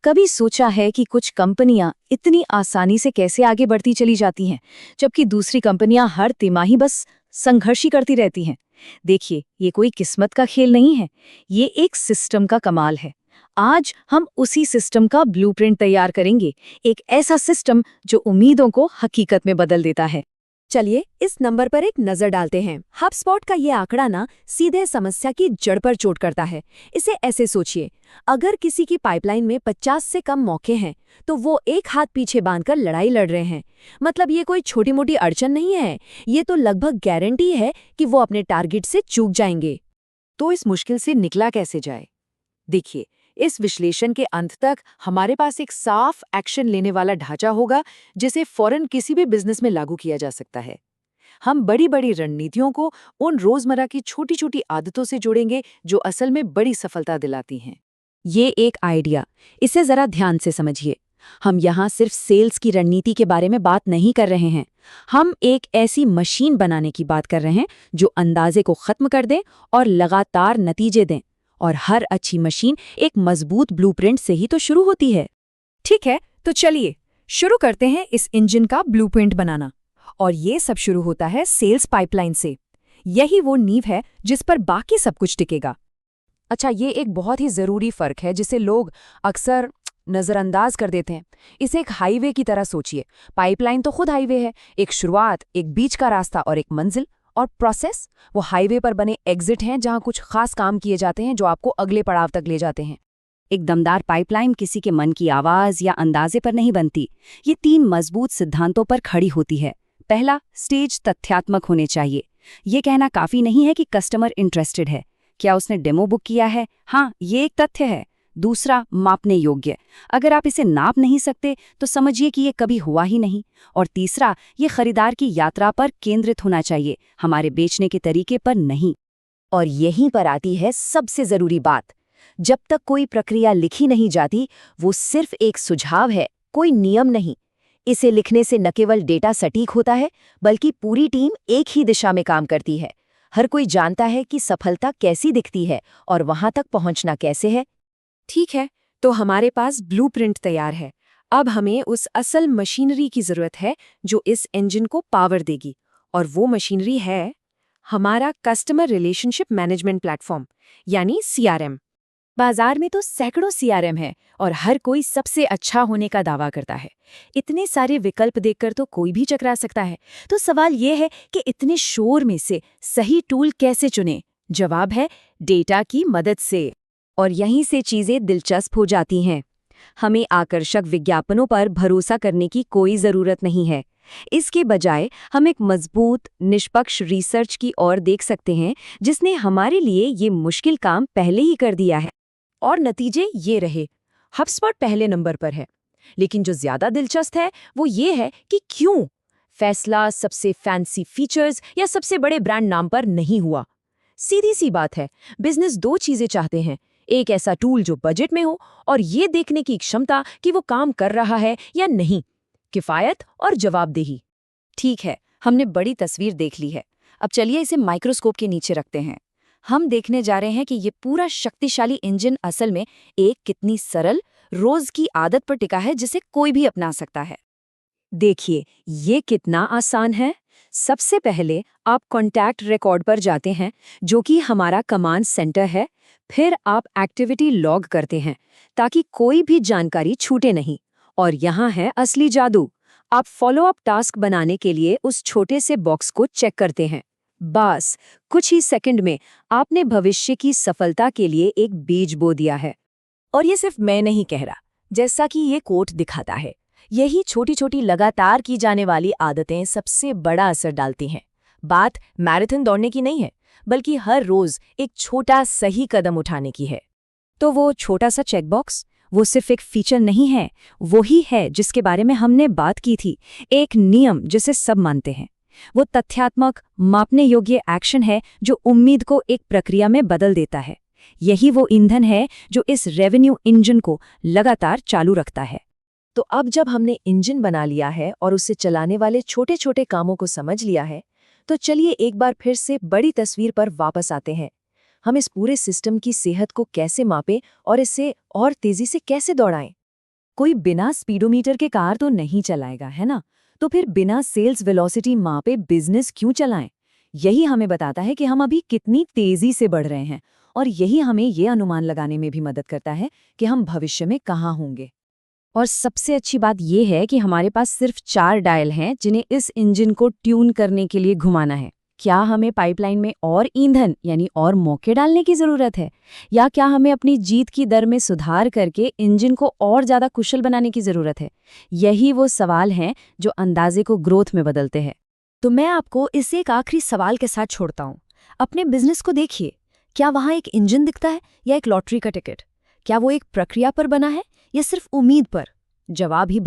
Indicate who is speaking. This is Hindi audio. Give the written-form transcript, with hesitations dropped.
Speaker 1: कभी सोचा है कि कुछ कंपनियां इतनी आसानी से कैसे आगे बढ़ती चली जाती हैं, जबकि दूसरी कंपनियां हर तिमाही बस संघर्ष ही करती रहती हैं? देखिए, ये कोई किस्मत का खेल नहीं है, ये एक सिस्टम का कमाल है। आज हम उसी सिस्टम का ब्लूप्रिंट तैयार करेंगे, एक ऐसा सिस्टम जो उम्मीदों को हकीकत में बदल देता है।
Speaker 2: चलिए इस नंबर पर एक नजर डालते हैं। HubSpot का ये आंकड़ा ना सीधे समस्या की जड़ पर चोट करता है। इसे ऐसे सोचिए, अगर किसी की पाइपलाइन में 50 से कम मौके हैं तो वो एक हाथ पीछे बांधकर लड़ाई लड़ रहे हैं। मतलब ये कोई छोटी मोटी अड़चन नहीं है, ये तो लगभग गारंटी है कि वो अपने टारगेट से चूक जाएंगे।
Speaker 3: तो इस मुश्किल से निकला कैसे जाए? देखिए, इस विश्लेषण के अंत तक हमारे पास एक साफ एक्शन लेने वाला ढांचा होगा जिसे फौरन किसी भी बिजनेस में लागू किया जा सकता है। हम बड़ी बड़ी रणनीतियों को उन रोजमर्रा की छोटी छोटी आदतों से जोड़ेंगे जो असल में बड़ी सफलता दिलाती हैं।
Speaker 2: ये एक आइडिया, इसे जरा ध्यान से समझिए। हम यहाँ सिर्फ सेल्स की रणनीति के बारे में बात नहीं कर रहे हैं। हम एक ऐसी मशीन बनाने की बात कर रहे हैं जो अंदाजे को खत्म कर दे और लगातार नतीजे दें। और हर अच्छी मशीन एक मजबूत ब्लूप्रिंट से ही तो शुरू होती है।
Speaker 4: ठीक है, तो चलिए शुरू करते हैं इस इंजन का ब्लूप्रिंट बनाना। और ये सब शुरू होता है सेल्स पाइपलाइन से। यही वो नींव है जिस पर बाकी सब कुछ टिकेगा।
Speaker 2: अच्छा, ये एक बहुत ही ज़रूरी फ़र्क है जिसे लोग अक्सर नज़रअंदाज कर देते हैं। इसे एक हाईवे की तरह सोचिए। पाइपलाइन तो खुद हाईवे है, एक शुरुआत, एक बीच का रास्ता और एक मंजिल। और प्रोसेस, वो हाईवे पर बने एग्जिट हैं जहां कुछ खास काम किए जाते हैं जो आपको अगले पड़ाव तक ले जाते हैं। एक दमदार पाइपलाइन किसी के मन की आवाज़ या अंदाजे पर नहीं बनती, ये 3 मजबूत सिद्धांतों पर खड़ी होती है। पहला, स्टेज तथ्यात्मक होने चाहिए। ये कहना काफ़ी नहीं है कि कस्टमर इंटरेस्टेड है, क्या उसने डेमो बुक किया है। हाँ, ये एक तथ्य है। दूसरा, मापने योग्य। अगर आप इसे नाप नहीं सकते तो समझिए कि ये कभी हुआ ही नहीं। और तीसरा, ये खरीदार की यात्रा पर केंद्रित होना चाहिए, हमारे बेचने के तरीके पर नहीं। और यहीं पर आती है सबसे ज़रूरी बात। जब तक कोई प्रक्रिया लिखी नहीं जाती, वो सिर्फ एक सुझाव है, कोई नियम नहीं। इसे लिखने से न केवल डेटा सटीक होता है, बल्कि पूरी टीम एक ही दिशा में काम करती है। हर कोई जानता है कि सफलता कैसी दिखती है और वहां तक पहुंचना कैसे है।
Speaker 4: ठीक है, तो हमारे पास ब्लूप्रिंट तैयार है। अब हमें उस असल मशीनरी की जरूरत है जो इस इंजन को पावर देगी। और वो मशीनरी है हमारा कस्टमर रिलेशनशिप मैनेजमेंट प्लेटफॉर्म, यानी CRM। बाजार में तो सैकड़ों CRM है और हर कोई सबसे अच्छा होने का दावा करता है। इतने सारे विकल्प देखकर तो कोई भी चकरा सकता है। तो सवाल ये है कि इतने शोर में से सही टूल कैसे चुनें? जवाब है, डेटा की मदद से।
Speaker 2: और यहीं से चीज़ें दिलचस्प हो जाती हैं। हमें आकर्षक विज्ञापनों पर भरोसा करने की कोई ज़रूरत नहीं है। इसके बजाय हम एक मजबूत, निष्पक्ष रिसर्च की ओर देख सकते हैं जिसने हमारे लिए ये मुश्किल काम पहले ही कर दिया है।
Speaker 4: और नतीजे ये रहे। HubSpot पहले नंबर पर है। लेकिन जो ज्यादा दिलचस्प है वो ये है कि क्यों फैसला सबसे फैंसी फीचर्स या सबसे बड़े ब्रांड नाम पर नहीं हुआ। सीधी सी बात है, बिजनेस 2 चीजें चाहते हैं, एक ऐसा टूल जो बजट में हो और ये देखने की क्षमता कि वो काम कर रहा है या नहीं। किफायत और जवाबदेही।
Speaker 2: ठीक है, हमने बड़ी तस्वीर देख ली है। अब चलिए इसे माइक्रोस्कोप के नीचे रखते हैं। हम देखने जा रहे हैं कि ये पूरा शक्तिशाली इंजन असल में एक कितनी सरल, रोज की आदत पर टिका है जिसे कोई भी अपना सकता है। देखिए, ये कितना आसान है। सबसे पहले आप कॉन्टैक्ट रिकॉर्ड पर जाते हैं, जो कि हमारा कमांड सेंटर है। फिर आप एक्टिविटी लॉग करते हैं ताकि कोई भी जानकारी छूटे नहीं। और यहाँ है असली जादू। आप फॉलोअप टास्क बनाने के लिए उस छोटे से बॉक्स को चेक करते हैं। बस कुछ ही सेकंड में आपने भविष्य की सफलता के लिए एक बीज बो दिया है।
Speaker 1: और ये सिर्फ मैं नहीं कह रहा, जैसा कि ये कोट दिखाता है, यही छोटी छोटी लगातार की जाने वाली आदतें सबसे बड़ा असर डालती हैं। बात मैराथन दौड़ने की नहीं है, बल्कि हर रोज एक छोटा सही कदम उठाने की है।
Speaker 2: तो वो छोटा सा चेकबॉक्स, वो सिर्फ एक फीचर नहीं है, वो ही है जिसके बारे में हमने बात की थी, एक नियम जिसे सब मानते हैं। वो तथ्यात्मक, मापने योग्य एक्शन है जो उम्मीद को एक प्रक्रिया में बदल देता है। यही वो ईंधन है जो इस रेवेन्यू इंजन को लगातार चालू रखता है।
Speaker 1: तो अब जब हमने इंजन बना लिया है और उसे चलाने वाले छोटे छोटे कामों को समझ लिया है, तो चलिए एक बार फिर से बड़ी तस्वीर पर वापस आते हैं। हम इस पूरे सिस्टम की सेहत को कैसे मापें और इसे और तेजी से कैसे दौड़ाएं। कोई बिना स्पीडोमीटर के कार तो नहीं चलाएगा, है ना? तो फिर बिना सेल्स वेलोसिटी मापे बिजनेस क्यों चलाएं? यही हमें बताता है कि हम अभी कितनी तेजी से बढ़ रहे हैं, और यही हमें ये अनुमान लगाने में भी मदद करता है कि हम भविष्य में कहाँ होंगे।
Speaker 2: और सबसे अच्छी बात यह है कि हमारे पास सिर्फ 4 डायल हैं जिन्हें इस इंजन को ट्यून करने के लिए घुमाना है। क्या हमें पाइपलाइन में और ईंधन यानी और मौके डालने की जरूरत है, या क्या हमें अपनी जीत की दर में सुधार करके इंजन को और ज्यादा कुशल बनाने की जरूरत है? यही वो सवाल हैं जो अंदाजे को ग्रोथ में बदलते हैं।
Speaker 4: तो मैं आपको इस एक आखिरी सवाल के साथ छोड़ता हूँ। अपने बिजनेस को देखिए, क्या वहाँ एक इंजन दिखता है या एक लॉटरी का टिकट? क्या वो एक प्रक्रिया पर बना है या सिर्फ उम्मीद पर? जवाब ही